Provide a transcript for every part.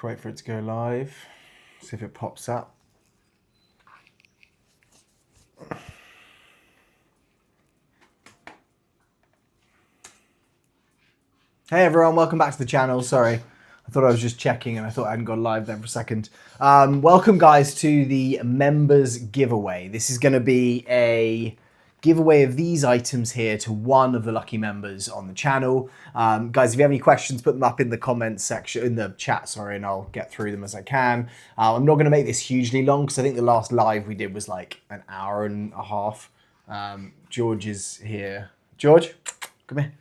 wait for it to go live. See if it pops up. Hey everyone, welcome back to the channel. Sorry, I thought I was just checking and I thought I hadn't gone live there for a second. Welcome guys to the members giveaway. This is going to be a giveaway of these items here to one of the lucky members on the channel. Guys, if you have any questions, put them up in the comments section, in the chat, sorry, and I'll get through them as I can. I'm not going to make this hugely long because I think the last live we did was like an hour and a half. George is here. George, come here.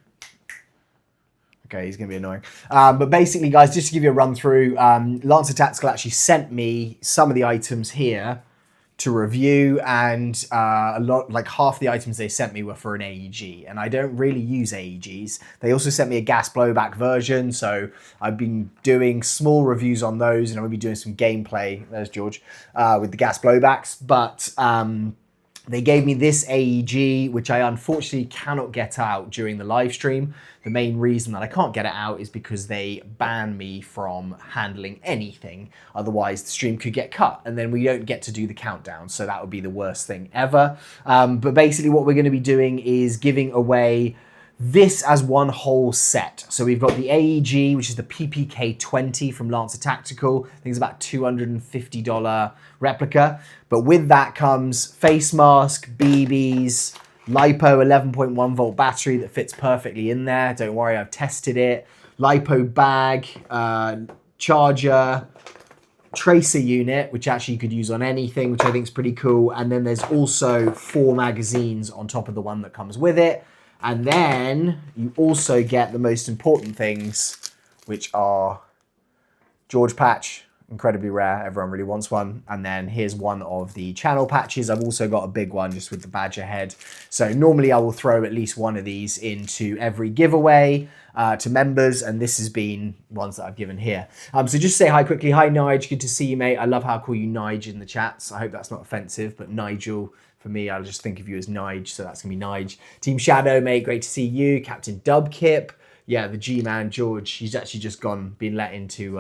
Okay, he's going to be annoying. But basically, guys, just to give you a run through, Lancer Tactical actually sent me some of the items here to review, and like half the items they sent me were for an AEG, and I don't really use AEGs. They also sent me a gas blowback version, so I've been doing small reviews on those, and I'm going to be doing some gameplay, there's George, with the gas blowbacks, but they gave me this AEG, which I unfortunately cannot get out during the live stream. The main reason that I can't get it out is because they ban me from handling anything. Otherwise, the stream could get cut, and then we don't get to do the countdown. So that would be the worst thing ever. But basically what we're going to be doing is giving away this as one whole set. So we've got the AEG, which is the PPK 20 from Lancer Tactical. I think it's about $250 replica. But with that comes face mask, BBs, LiPo 11.1 volt battery that fits perfectly in there. Don't worry, I've tested it. LiPo bag, charger, tracer unit, which actually you could use on anything, which I think is pretty cool. And then there's also 4 magazines on top of the one that comes with it. And then you also get the most important things, which are George patch, incredibly rare. Everyone really wants one. And then here's one of the channel patches. I've also got a big one just with the badger head. So normally I will throw at least one of these into every giveaway to members. And this has been ones that I've given here. So just say hi quickly. Hi, Nige. Good to see you, mate. I love how I call you Nige in the chats. I hope that's not offensive, but Nigel. For me, I'll just think of you as Nige, so that's going to be Nige. Team Shadow, mate, great to see you. Captain Dubkip. Yeah, the G-Man, George, he's actually just been let into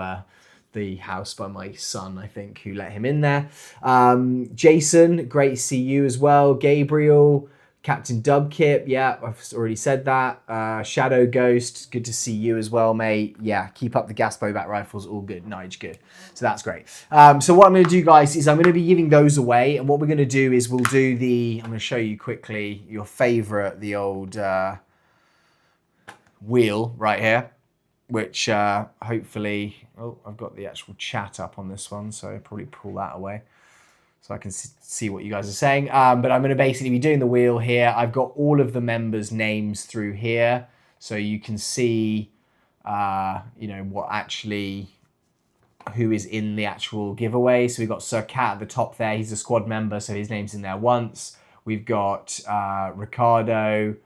the house by my son, I think, who let him in there. Jason, great to see you as well. Gabriel, Captain Dubkip, yeah, I've already said that. Shadow Ghost, good to see you as well, mate. Yeah, keep up the gas blowback rifles, all good. Nige, good. So that's great. So what I'm going to do, guys, is I'm going to be giving those away. And what we're going to do is we'll do I'm going to show you quickly your favorite, the old wheel right here, which hopefully, oh, I've got the actual chat up on this one, so I'll probably pull that away so I can see what you guys are saying. But I'm going to basically be doing the wheel here. I've got all of the members' names through here, so you can see, you know, what actually, who is in the actual giveaway. So we've got Sir Cat at the top there. He's a squad member, so his name's in there once. We've got Ricardo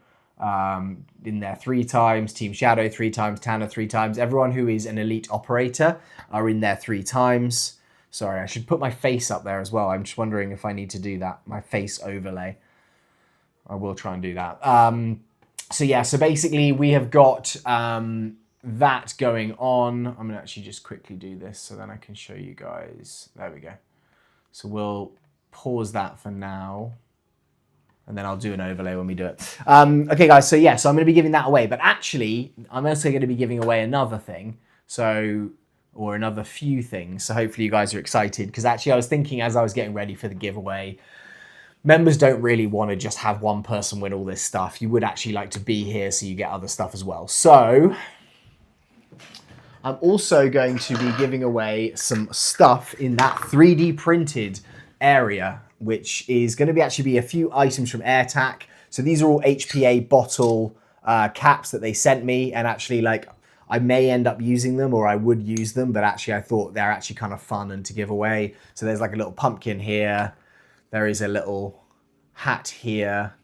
in there 3 times, Team Shadow 3 times, Tanner 3 times. Everyone who is an elite operator are in there 3 times. Sorry, I should put my face up there as well. I'm just wondering if I need to do that, my face overlay. I will try and do that. So yeah, so basically we have got that going on. I'm going to actually just quickly do this so then I can show you guys. There we go. So we'll pause that for now, and then I'll do an overlay when we do it. Okay, guys, so yeah, so I'm going to be giving that away. But actually, I'm also going to be giving away another thing. So, or another few things. So hopefully you guys are excited, because actually I was thinking as I was getting ready for the giveaway, members don't really want to just have one person win all this stuff. You would actually like to be here so you get other stuff as well. So I'm also going to be giving away some stuff in that 3D printed area, which is going to be actually be a few items from AirTac. So these are all HPA bottle caps that they sent me, and actually, like, I may end up using them, or I would use them, but actually I thought they're actually kind of fun and to give away. So there's like a little pumpkin here. There is a little hat here,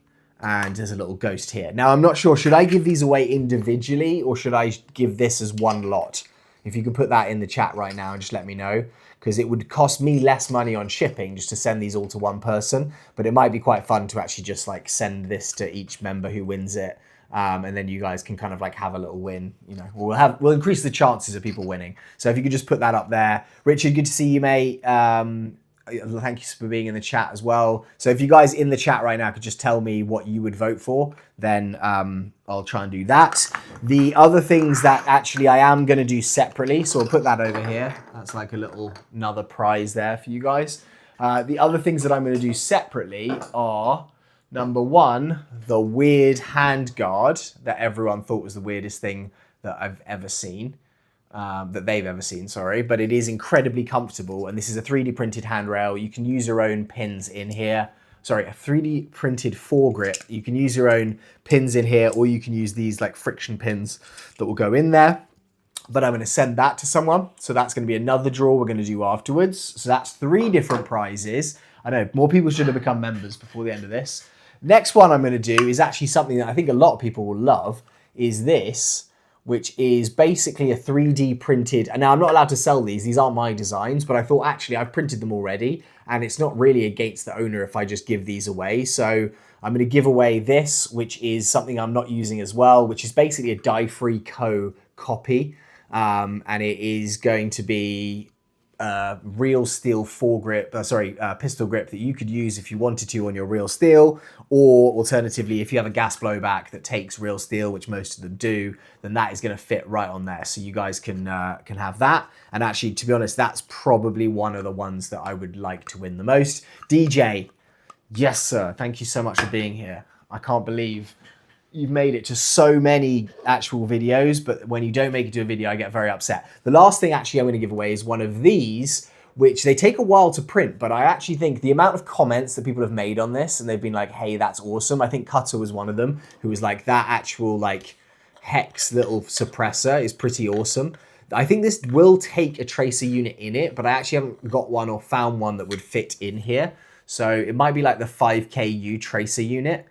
and there's a little ghost here. Now, I'm not sure, should I give these away individually, or should I give this as one lot? If you could put that in the chat right now and just let me know, because it would cost me less money on shipping just to send these all to one person, but it might be quite fun to actually just like send this to each member who wins it And then you guys can kind of like have a little win, you know, we'll increase the chances of people winning. So if you could just put that up there. Richard, good to see you, mate. Thank you for being in the chat as well. So if you guys in the chat right now could just tell me what you would vote for, then I'll try and do that. The other things that actually I am going to do separately, so I'll put that over here. That's like another prize there for you guys. The other things that I'm going to do separately are, number one, the weird hand guard that everyone thought was the weirdest thing that I've ever seen. That they've ever seen, sorry, but it is incredibly comfortable, and this is a 3D printed handrail. You can use your own pins in here. Sorry, a 3D printed foregrip. You can use your own pins in here, or you can use these like friction pins that will go in there. But I'm going to send that to someone, so that's going to be another draw we're going to do afterwards. So that's 3 different prizes. I know more people should have become members before the end of this. Next one I'm going to do is actually something that I think a lot of people will love, is this, which is basically a 3D printed, and now I'm not allowed to sell these aren't my designs, but I thought actually I've printed them already, and it's not really against the owner if I just give these away. So I'm gonna give away this, which is something I'm not using as well, which is basically a Die-Free Co. copy, and it is going to be real steel pistol grip that you could use if you wanted to on your real steel, or alternatively, if you have a gas blowback that takes real steel, which most of them do, then that is going to fit right on there. So you guys can have that. And actually, to be honest, that's probably one of the ones that I would like to win the most. DJ, yes, sir. Thank you so much for being here. I can't believe you've made it to so many actual videos, but when you don't make it to a video, I get very upset. The last thing actually I'm going to give away is one of these, which they take a while to print, but I actually think the amount of comments that people have made on this, and they've been like, hey, that's awesome. I think Cutter was one of them, who was like, that actual like hex little suppressor is pretty awesome. I think this will take a tracer unit in it, but I actually haven't got one or found one that would fit in here. So it might be like the 5KU tracer unit.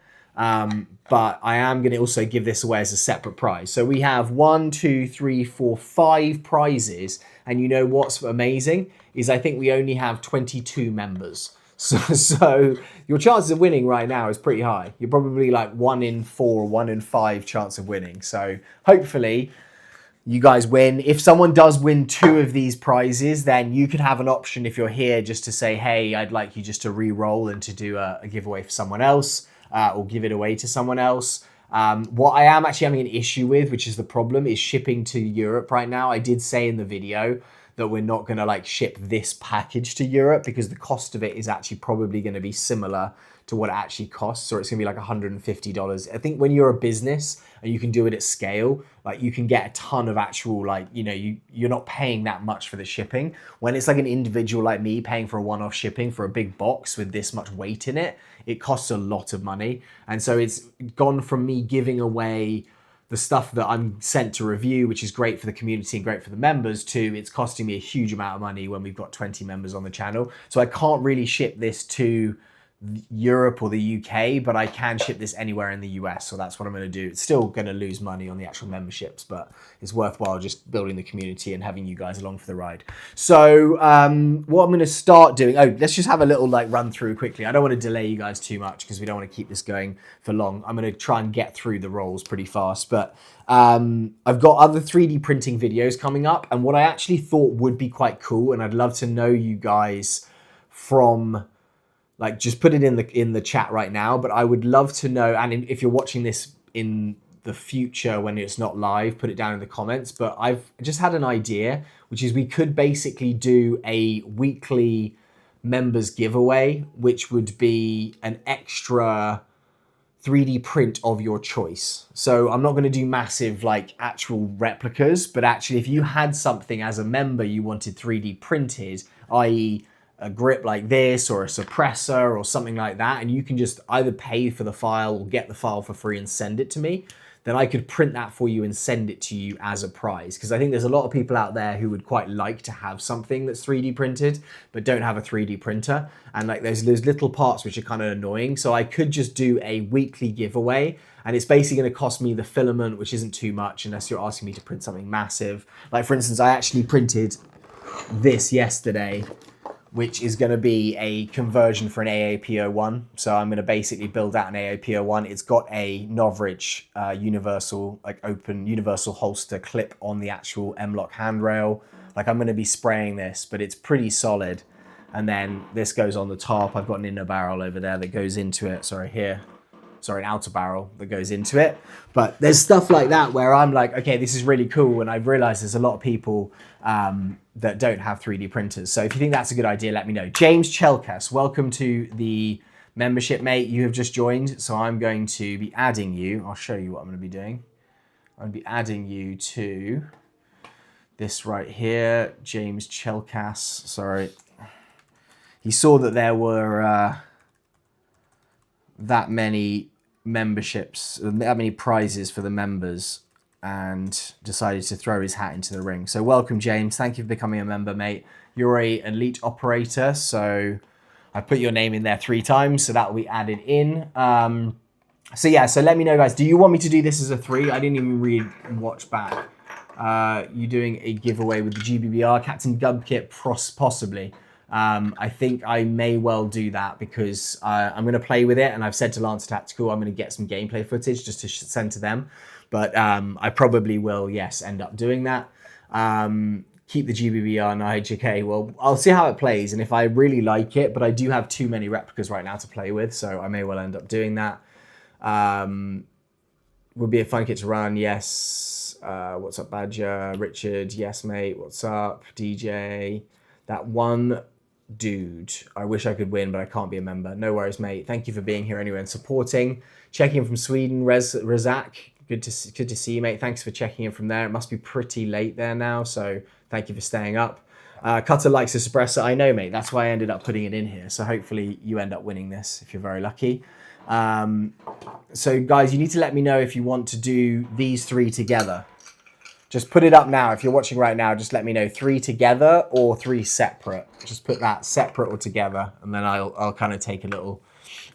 But I am going to also give this away as a separate prize. So we have 1, 2, 3, 4, 5 prizes. And you know what's amazing is I think we only have 22 members. So your chances of winning right now is pretty high. You're probably like 1 in 4, 1 in 5 chance of winning. So hopefully you guys win. If someone does win 2 of these prizes, then you could have an option if you're here just to say, hey, I'd like you just to re-roll and to do a giveaway for someone else. Or give it away to someone else. What I am actually having an issue with, which is the problem, is shipping to Europe right now. I did say in the video that we're not going to like ship this package to Europe because the cost of it is actually probably going to be similar to what it actually costs, or it's going to be like $150. I think when you're a business and you can do it at scale, like you can get a ton of actual, like, you know, you're not paying that much for the shipping. When it's like an individual like me paying for a one-off shipping for a big box with this much weight in it, it costs a lot of money. And so it's gone from me giving away the stuff that I'm sent to review, which is great for the community and great for the members, to it's costing me a huge amount of money when we've got 20 members on the channel. So I can't really ship this to Europe or the UK, but I can ship this anywhere in the US, so that's what I'm going to do. It's still going to lose money on the actual memberships, but it's worthwhile just building the community and having you guys along for the ride. So what I'm going to start doing, let's just have a little like run through quickly. I don't want to delay you guys too much because we don't want to keep this going for long. I'm going to try and get through the rolls pretty fast, but I've got other 3D printing videos coming up, and what I actually thought would be quite cool, and I'd love to know you guys from, like, just put it in the chat right now, but I would love to know, and if you're watching this in the future when it's not live, put it down in the comments. But I've just had an idea, which is we could basically do a weekly members giveaway, which would be an extra 3D print of your choice. So I'm not going to do massive like actual replicas, but actually if you had something as a member you wanted 3D printed, i.e. a grip like this or a suppressor or something like that, and you can just either pay for the file or get the file for free and send it to me, then I could print that for you and send it to you as a prize. Because I think there's a lot of people out there who would quite like to have something that's 3D printed, but don't have a 3D printer. And like there's little parts which are kind of annoying. So I could just do a weekly giveaway, and it's basically going to cost me the filament, which isn't too much unless you're asking me to print something massive. Like for instance, I actually printed this yesterday, which is going to be a conversion for an AAPO1. So I'm going to basically build out an AAPO1. It's got a Novridge universal, like open universal holster clip on the actual M-LOK handrail. Like I'm going to be spraying this, but it's pretty solid. And then this goes on the top. I've got an inner barrel over there that goes into it. Sorry, here. Sorry, an outer barrel that goes into it. But there's stuff like that where I'm like, okay, this is really cool. And I've realized there's a lot of people that don't have 3D printers. So if you think that's a good idea, let me know. James Chelkas, welcome to the membership, mate. You have just joined. So I'm going to be adding you. I'll show you what I'm going to be doing. I'm going to be adding you to this right here. James Chelkas, sorry. He saw that there were that many memberships, that many prizes for the members, and decided to throw his hat into the ring. So welcome, James. Thank you for becoming a member, mate. You're a elite operator, so I put your name in there 3 times, so that will be added in. So yeah, so let me know, guys. Do you want me to do this as a 3? I didn't even read and watch back. You doing a giveaway with the GBBR Captain Dub kit, possibly. I think I may well do that because I'm going to play with it, and I've said to Lancer Tactical I'm going to get some gameplay footage just to send to them. But I probably will, yes, end up doing that. Keep the GBBR Nige. Okay, well, I'll see how it plays, and if I really like it, but I do have too many replicas right now to play with, so I may well end up doing that. Would be a fun kit to run, yes. What's up, Badger? Richard, yes, mate. What's up, DJ? That one dude, I wish I could win, but I can't be a member. No worries, mate. Thank you for being here anyway and supporting. Checking in from Sweden, Razak. Good to see you, mate. Thanks for checking in from there. It must be pretty late there now, so thank you for staying up. Cutter likes a suppressor. I know, mate. That's why I ended up putting it in here. So hopefully you end up winning this if you're very lucky. So guys, you need to let me know if you want to do these 3 together. Just put it up now. If you're watching right now, just let me know 3 together or 3 separate. Just put that separate or together, and then I'll kind of take a little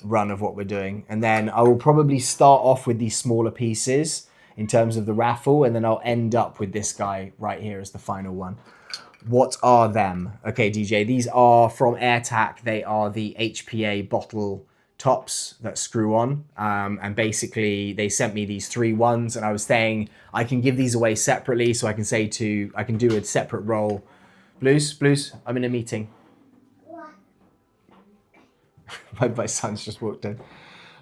run of what we're doing. And then I will probably start off with these smaller pieces in terms of the raffle, and then I'll end up with this guy right here as the final one. What are them? Okay, DJ, these are from AirTac. They are the HPA bottle tops that screw on, and basically they sent me these 3 ones, and I was saying I can give these away separately, so I can say I can do a separate roll. Blues, I'm in a meeting. My son's just walked in.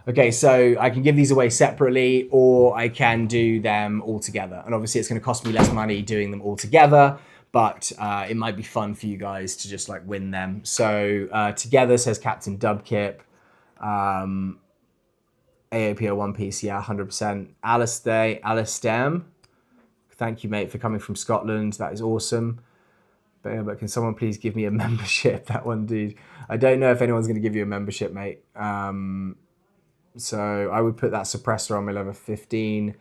Okay, so I can give these away separately, or I can do them all together, and obviously it's going to cost me less money doing them all together, but it might be fun for you guys to just like win them. So together says Captain Dubkip. AAPO One Piece, yeah, 100%. Alistair, thank you, mate, for coming from Scotland. That is awesome. But can someone please give me a membership? That one, dude. I don't know if anyone's going to give you a membership, mate. So I would put that suppressor on my level 15.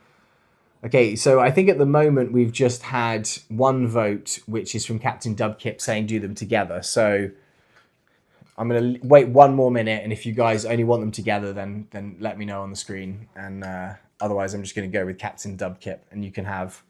Okay, so I think at the moment we've just had 1 vote, which is from Captain Dubkip saying do them together. So I'm going to wait 1 more minute, and if you guys only want them together, then let me know on the screen. And otherwise, I'm just going to go with Captain Dubkip, and you can have,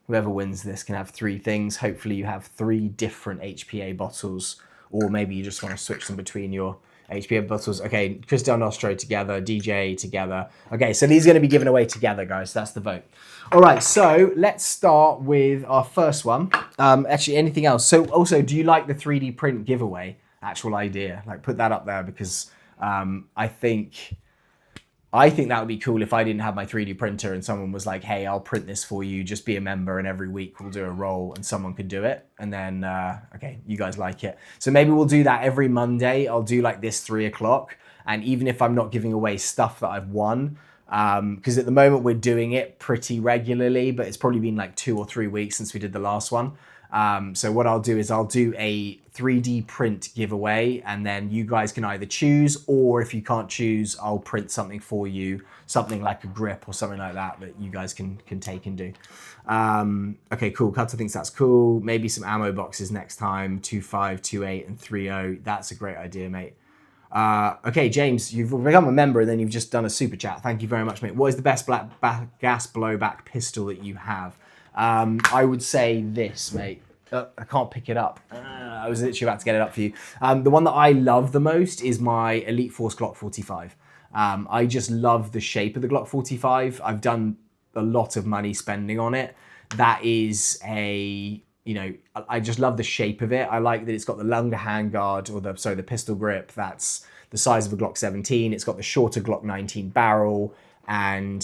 whoever wins this can have 3 things. Hopefully you have 3 different HPA bottles, or maybe you just want to switch them between your HPA bottles. Okay, Chris Del Nostro together, DJ together. Okay, so these are going to be given away together, guys. That's the vote. All right, so let's start with our first one. Actually, anything else? So also, do you like the 3D print giveaway? Actual idea, like put that up there, because I think that would be cool if I didn't have my 3D printer and someone was like, hey, I'll print this for you, just be a member, and every week we'll do a roll and someone could do it. And then, okay, you guys like it. So maybe we'll do that every Monday. I'll do like this 3 o'clock. And even if I'm not giving away stuff that I've won, because at the moment we're doing it pretty regularly, but it's probably been like 2 or 3 weeks since we did the last one. So what I'll do is I'll do a 3D print giveaway, and then you guys can either choose, or if you can't choose, I'll print something for you, something like a grip or something like that you guys can take and do. Okay, cool. Cutter thinks that's cool. Maybe some ammo boxes next time, 2.5, 2.8, and 3.0. That's a great idea, mate. Okay, James, you've become a member and then you've just done a super chat. Thank you very much, mate. What is the best gas blowback pistol that you have? I would say this, mate. I can't pick it up. I was literally about to get it up for you. The one that I love the most is my Elite Force Glock 45. I just love the shape of the Glock 45. I've done a lot of money spending on it. That is a, you know, I just love the shape of it. I like that it's got the longer handguard, or the pistol grip that's the size of a Glock 17. It's got the shorter Glock 19 barrel, and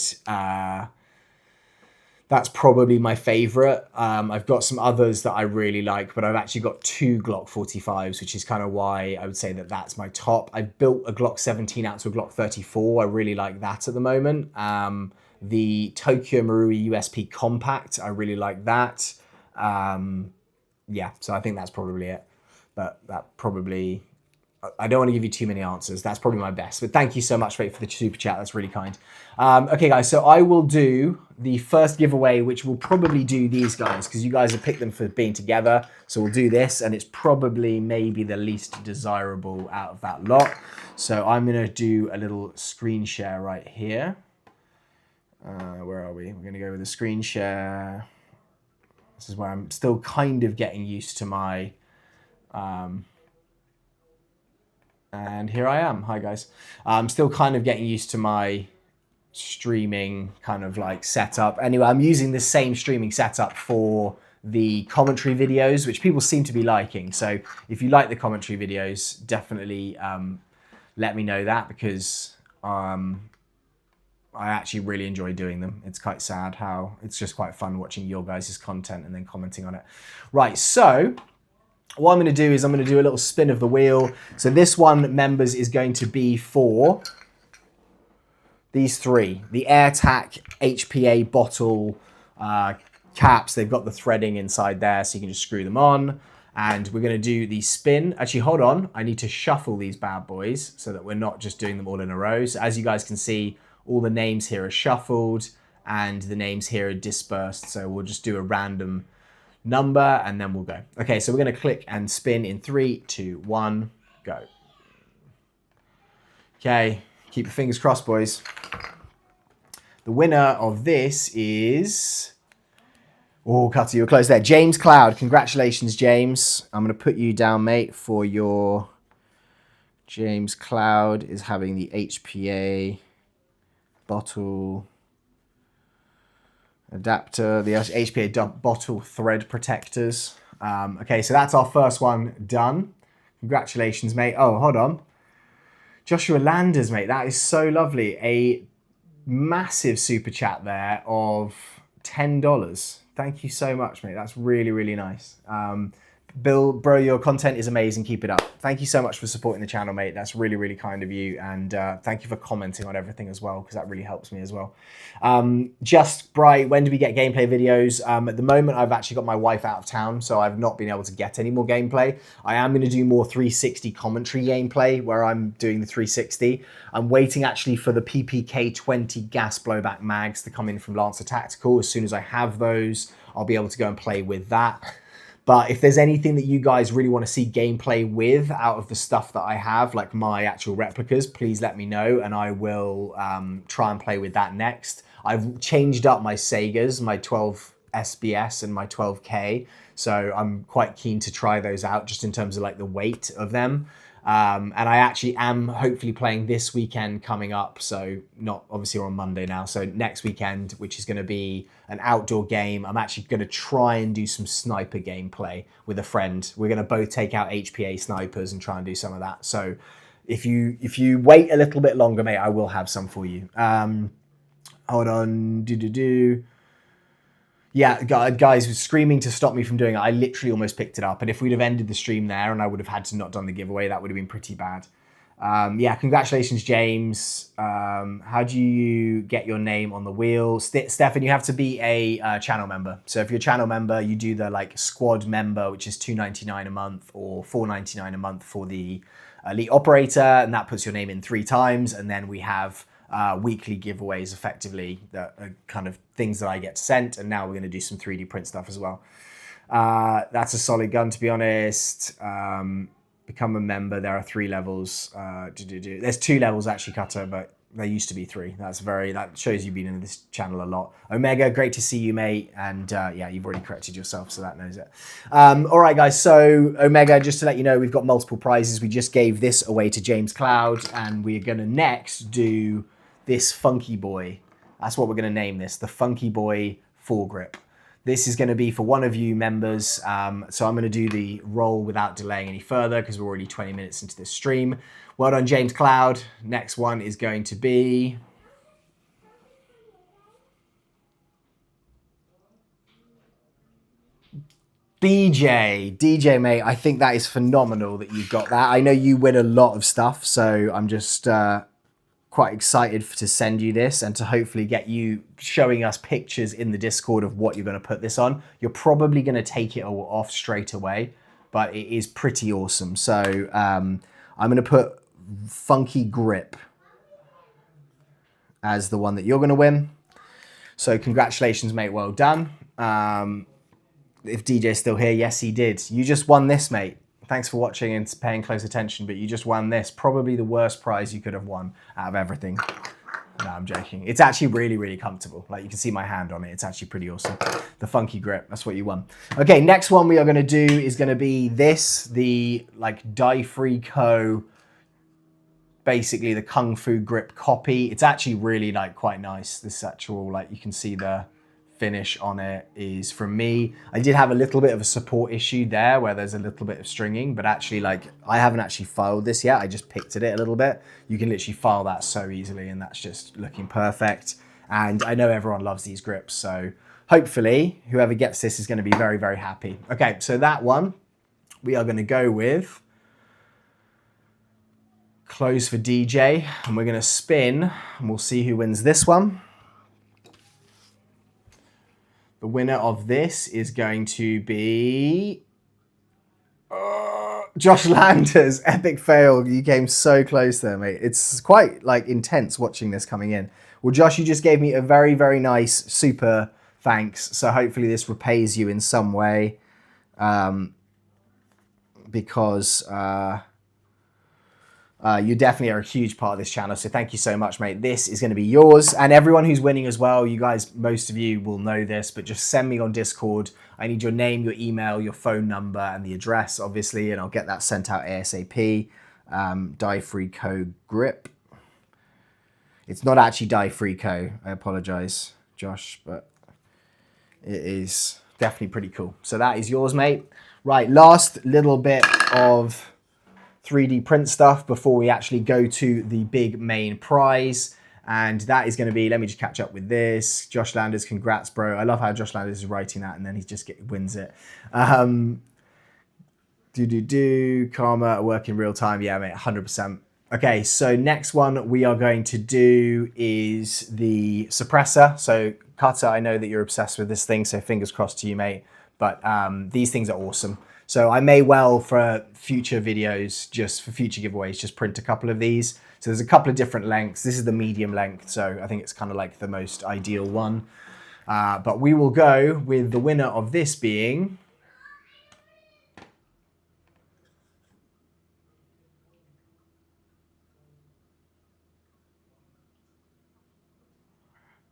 that's probably my favorite. I've got some others that I really like, but I've actually got 2 Glock 45s, which is kind of why I would say that that's my top. I've built a Glock 17 out to a Glock 34. I really like that at the moment. The Tokyo Marui USP Compact, I really like that. Yeah, so I think that's probably it. But that probably... I don't want to give you too many answers. That's probably my best. But thank you so much, mate, for the super chat. That's really kind. Okay, guys, so I will do the first giveaway, which will probably do these guys, because you guys have picked them for being together. So we'll do this, and it's probably maybe the least desirable out of that lot. So I'm going to do a little screen share right here. Where are we? We're going to go with the screen share. This is where I'm still kind of getting used to my... and here I am. Hi, guys. I'm still kind of getting used to my streaming kind of like setup. Anyway, I'm using the same streaming setup for the commentary videos, which people seem to be liking. So if you like the commentary videos, definitely let me know that, because I actually really enjoy doing them. It's quite sad how it's just quite fun watching your guys' content and then commenting on it. Right, so... what I'm going to do is I'm going to do a little spin of the wheel. So this one, members, is going to be for these 3. The AirTac HPA bottle caps. They've got the threading inside there, so you can just screw them on. And we're going to do the spin. Actually, hold on. I need to shuffle these bad boys so that we're not just doing them all in a row. So as you guys can see, all the names here are shuffled and the names here are dispersed. So we'll just do a random number and then we'll go. Okay, so we're going to click and spin in 3, 2, 1, go. Okay, keep your fingers crossed, boys. The winner of this is... oh, Cutter, you were close there. James Cloud. Congratulations, James. I'm going to put you down, mate, for your... James Cloud is having the HPA bottle... adapter, the HPA bottle thread protectors. Okay, so that's our first one done. Congratulations, mate. Oh, hold on. Joshua Landers, mate. That is so lovely. A massive super chat there of $10. Thank you so much, mate. That's really, really nice. Bill, bro, your content is amazing. Keep it up. Thank you so much for supporting the channel, mate. That's really, really kind of you. And thank you for commenting on everything as well, because that really helps me as well. Just Bright, when do we get gameplay videos? At the moment, I've actually got my wife out of town, so I've not been able to get any more gameplay. I am going to do more 360 commentary gameplay, where I'm doing the 360. I'm waiting actually for the PPK 20 gas blowback mags to come in from Lancer Tactical. As soon as I have those, I'll be able to go and play with that. But if there's anything that you guys really want to see gameplay with out of the stuff that I have, like my actual replicas, please let me know and I will try and play with that next. I've changed up my Segas, my 12 SBS and my 12K. So I'm quite keen to try those out just in terms of like the weight of them. And I actually am hopefully playing this weekend coming up. So not obviously on Monday now. So next weekend, which is going to be an outdoor game. I'm actually going to try and do some sniper gameplay with a friend. We're going to both take out HPA snipers and try and do some of that. So if you wait a little bit longer, mate, I will have some for you. Hold on. Yeah, guys were screaming to stop me from doing it. I literally almost picked it up. And if we'd have ended the stream there and I would have had to not done the giveaway, that would have been pretty bad. Yeah, congratulations, James. How do you get your name on the wheel? Stefan, you have to be a channel member. So if you're a channel member, you do the like squad member, which is $2.99 a month or $4.99 a month for the elite operator. And that puts your name in 3 times. And then we have weekly giveaways effectively that are kind of things that I get sent. And now we're going to do some 3D print stuff as well. That's a solid gun, to be honest. Become a member. There are 3 levels. There's 2 levels actually, Cutter, but There used to be 3. That shows you've been in this channel a lot. Omega, great to see you, mate. And yeah, you've already corrected yourself, so that knows it. All right, guys. So Omega, just to let you know, we've got multiple prizes. We just gave this away to James Cloud, and we're gonna next do this Funky Boy. That's what we're gonna name this, the Funky Boy foregrip. This is going to be for one of you members, so I'm going to do the roll without delaying any further because we're already 20 minutes into this stream. Well done, James Cloud. Next one is going to be DJ, mate. I think that is phenomenal that you've got that. I know you win a lot of stuff, so I'm just quite excited to send you this and to hopefully get you showing us pictures in the Discord of what you're going to put this on. You're probably going to take it all off straight away, but it is pretty awesome. So I'm going to put Funky Grip as the one that you're going to win. So congratulations, mate. Well done. If DJ's still here, yes, he did. You just won this, mate. Thanks for watching and paying close attention, but you just won this. Probably the worst prize you could have won out of everything. No, I'm joking. It's actually really, really comfortable. Like, you can see my hand on it. It's actually pretty awesome. The Funky Grip, that's what you won. Okay, next one we are going to do is going to be this, the like dye-free Co. Basically the Kung Fu Grip copy. It's actually really like quite nice. This actual, like, you can see the finish on it is from me. I did have a little bit of a support issue there where there's a little bit of stringing, but actually, like, I haven't actually filed this yet. I just picked at it a little bit. You can literally file that so easily, and that's just looking perfect. And I know everyone loves these grips, so hopefully whoever gets this is going to be very, very happy. Okay, so that one we are going to go with close for DJ, and we're going to spin, and we'll see who wins this one. The winner of this is going to be Josh Landers. Epic fail. You came so close there, mate. It's quite like intense watching this coming in. Well, Josh, you just gave me a very, very nice super thanks. So hopefully this repays you in some way, because you definitely are a huge part of this channel, so thank you so much, mate. This is going to be yours, and everyone who's winning as well. You guys, most of you will know this, but just send me on Discord. I need your name, your email, your phone number, and the address, obviously, and I'll get that sent out ASAP. Dye-free Co. Grip. It's not actually Dye-free Co. I apologize, Josh, but it is definitely pretty cool. So that is yours, mate. Right, last little bit of 3D print stuff before we actually go to the big main prize, and that is going to be, let me just catch up with this. Josh Landers, congrats, bro. I love how Josh Landers is writing that and then he just wins it. Karma, work in real time. Yeah, mate, 100%. Okay, so next one we are going to do is the suppressor. So Cutter, I know that you're obsessed with this thing, so fingers crossed to you, mate. But these things are awesome. So I may well, for future videos, just for future giveaways, just print a couple of these. So there's a couple of different lengths. This is the medium length, so I think it's kind of like the most ideal one. But we will go with the winner of this being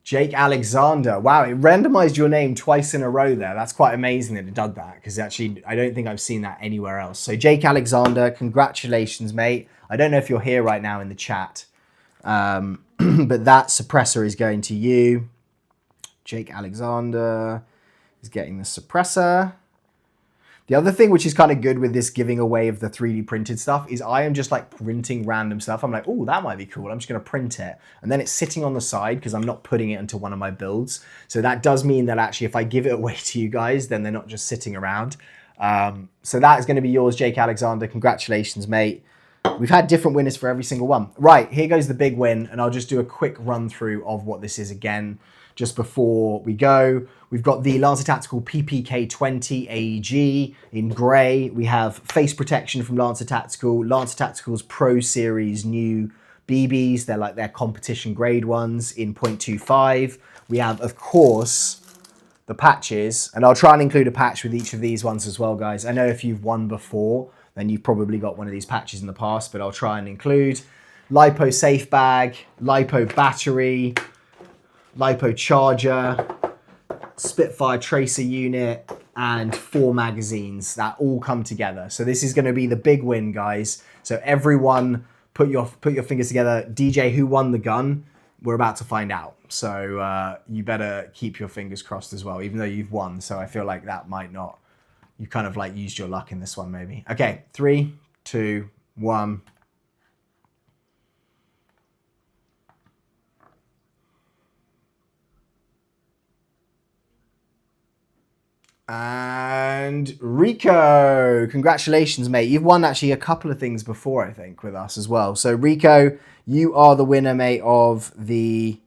Jake Alexander. Wow, it randomized your name twice in a row there. That's quite amazing that it did that, because actually I don't think I've seen that anywhere else. So Jake Alexander, congratulations, mate. I don't know if you're here right now in the chat, but that suppressor is going to you. Jake Alexander is getting the suppressor. The other thing which is kind of good with this giving away of the 3D printed stuff is I am just like printing random stuff. I'm like, oh, that might be cool. I'm just going to print it. And then it's sitting on the side because I'm not putting it into one of my builds. So that does mean that actually if I give it away to you guys, then they're not just sitting around. So that is going to be yours, Jake Alexander. Congratulations, mate. We've had different winners for every single one. Right, here goes the big win. And I'll just do a quick run through of what this is again, just before we go. We've got the Lancer Tactical PPK20 AEG in grey. We have face protection from Lancer Tactical, Lancer Tactical's Pro Series new BBs. They're like their competition grade ones in 0.25. We have, of course, the patches, and I'll try and include a patch with each of these ones as well, guys. I know if you've won before, then you've probably got one of these patches in the past, but I'll try and include. LiPo safe bag, LiPo battery, LiPo charger, Spitfire tracer unit, and 4 magazines that all come together. So this is going to be the big win, guys. So everyone put your fingers together. DJ, who won the gun? We're about to find out. So you better keep your fingers crossed as well, even though you've won. So I feel like that might not, you kind of like used your luck in this one maybe. Okay, 3, 2, 1. And Rico, congratulations, mate. You've won actually a couple of things before, I think, with us as well. So Rico, you are the winner, mate, of the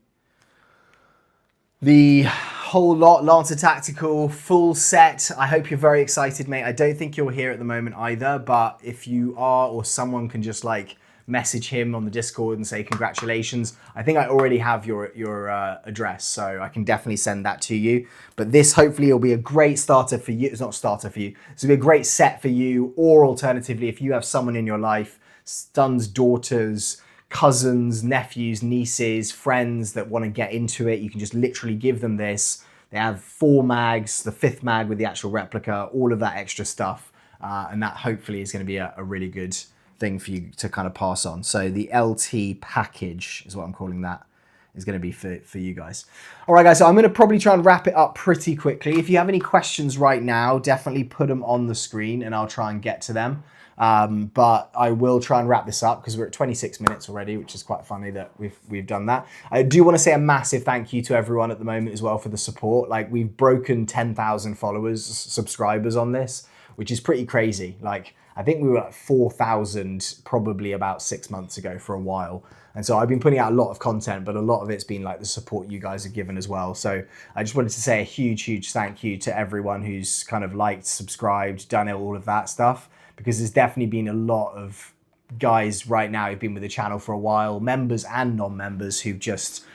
whole lot, Lancer Tactical, full set. I hope you're very excited, mate. I don't think you're here at the moment either, but if you are, or someone can just like message him on the Discord and say congratulations. I think I already have your address, so I can definitely send that to you. But this hopefully will be a great starter for you. It's not a starter for you. This will be a great set for you, or alternatively, if you have someone in your life, sons, daughters, cousins, nephews, nieces, friends that want to get into it, you can just literally give them this. They have 4 mags, the 5th mag with the actual replica, all of that extra stuff. And that hopefully is going to be a really good thing for you to kind of pass on. So the LT package is what I'm calling that, is going to be for you guys. All right, guys, so I'm going to probably try and wrap it up pretty quickly. If you have any questions right now, definitely put them on the screen and I'll try and get to them. But I will try and wrap this up because we're at 26 minutes already, which is quite funny that we've done that. I do want to say a massive thank you to everyone at the moment as well for the support. Like, we've broken 10,000 followers, subscribers on this, which is pretty crazy. Like, I think we were at 4,000 probably about 6 months ago for a while. And so I've been putting out a lot of content, but a lot of it's been like the support you guys have given as well. So I just wanted to say a huge, huge thank you to everyone who's kind of liked, subscribed, done all of that stuff, because there's definitely been a lot of guys right now who've been with the channel for a while, members and non-members, who've just,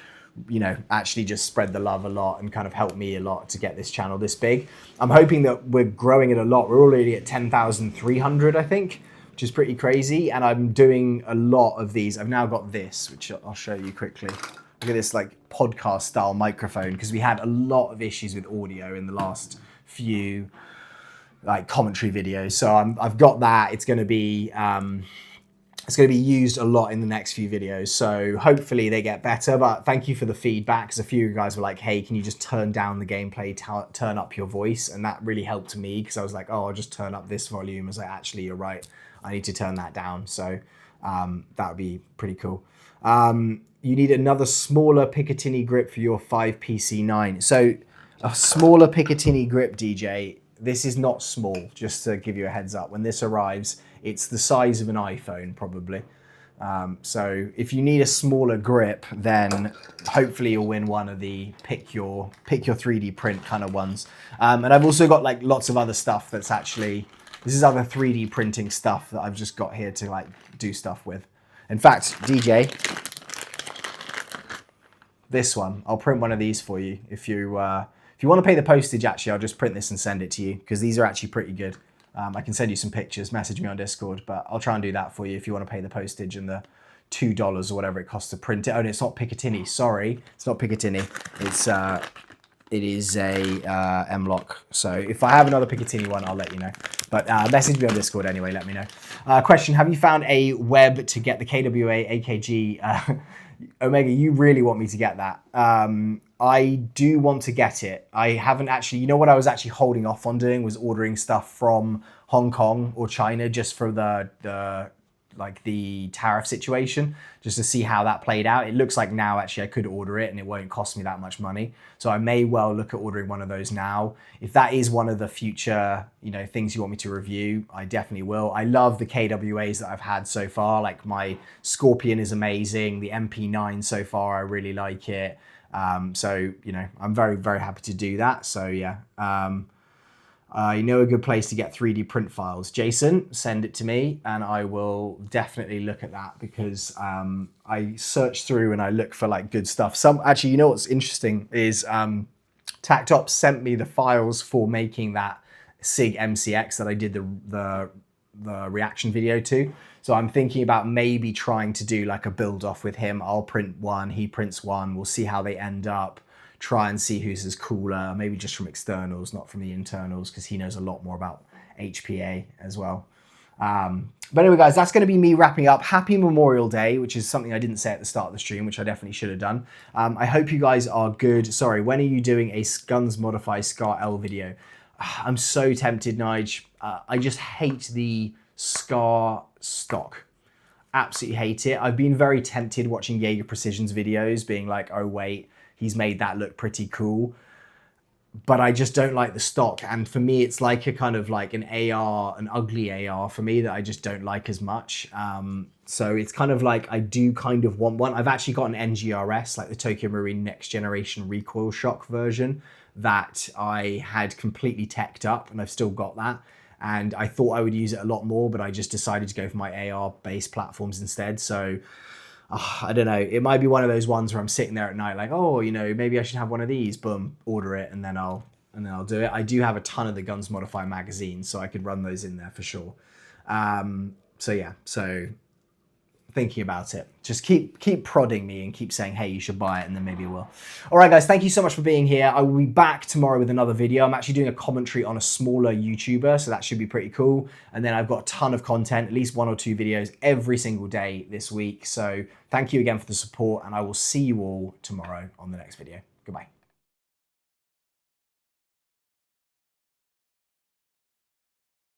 you know, actually just spread the love a lot and kind of helped me a lot to get this channel this big. I'm hoping that we're growing it a lot. We're already at 10,300, I think, which is pretty crazy. And I'm doing a lot of these. I've now got this, which I'll show you quickly. Look at this like podcast style microphone, because we had a lot of issues with audio in the last few like commentary videos. So I've got that. It's going to be used a lot in the next few videos. So hopefully they get better, but thank you for the feedback, because a few of you guys were like, hey, can you just turn down the gameplay, turn up your voice? And that really helped me, because I was like, oh, I'll just turn up this volume. I was like, actually, you're right. I need to turn that down. So that would be pretty cool. You need another smaller Picatinny grip for your 5PC9. So a smaller Picatinny grip, DJ, this is not small, just to give you a heads up. When this arrives, it's the size of an iPhone, probably. So if you need a smaller grip, then hopefully you'll win one of the pick your 3D print kind of ones. And I've also got like lots of other stuff that's actually, this is other 3D printing stuff that I've just got here to like do stuff with. In fact, DJ, this one, I'll print one of these for you. If you want to pay the postage, actually, I'll just print this and send it to you, because these are actually pretty good. I can send you some pictures, message me on Discord, but I'll try and do that for you if you want to pay the postage and the $2 or whatever it costs to print it. Oh, and it's not Picatinny, sorry. It's not Picatinny. It is a M-Lock. So if I have another Picatinny one, I'll let you know. But message me on Discord anyway, let me know. Question, have you found a web to get the KWA AKG? Omega, you really want me to get that. I do want to get it. I haven't actually, you know what I was actually holding off on doing was ordering stuff from Hong Kong or China just for the tariff situation, just to see how that played out. It looks like now actually I could order it and it won't cost me that much money. So I may well look at ordering one of those now. If that is one of the future, you know, things you want me to review, I definitely will. I love the KWAs that I've had so far. Like my Scorpion is amazing. The MP9 so far, I really like it. So, you know, I'm very, very happy to do that. So yeah, I know a good place to get 3D print files. Jason, send it to me and I will definitely look at that, because I search through and I look for like good stuff. Actually, you know what's interesting is TactOps sent me the files for making that SIG MCX that I did the the reaction video to. So I'm thinking about maybe trying to do like a build off with him. I'll print one, he prints one, we'll see how they end up, try and see whose is cooler, maybe just from externals, not from the internals, because he knows a lot more about HPA as well. But anyway, guys, that's going to be me wrapping up. Happy Memorial Day, which is something I didn't say at the start of the stream, which I definitely should have done. I hope you guys are good. Sorry, when are you doing a Guns Modify Scar L video? I'm so tempted, Nige. I just hate the Scar stock. Absolutely hate it. I've been very tempted watching Jaeger Precision's videos, being like, oh wait, he's made that look pretty cool. But I just don't like the stock. And for me, it's like a kind of like an AR, an ugly AR for me that I just don't like as much. So it's kind of like, I do kind of want one. I've actually got an NGRS, like the Tokyo Marine Next Generation Recoil Shock version that I had completely teched up, and I've still got that. And I thought I would use it a lot more, but I just decided to go for my AR-based platforms instead. So I don't know, it might be one of those ones where I'm sitting there at night like, oh, you know, maybe I should have one of these, boom, order it, and then I'll do it. I do have a ton of the Guns Modify magazines, so I could run those in there for sure. So yeah, so thinking about it. Just keep prodding me and keep saying, hey, you should buy it, and then maybe I will. All right, guys, thank you so much for being here. I will be back tomorrow with another video. I'm actually doing a commentary on a smaller YouTuber, so that should be pretty cool. And then I've got a ton of content, at least 1 or 2 videos every single day this week. So thank you again for the support, and I will see you all tomorrow on the next video. Goodbye.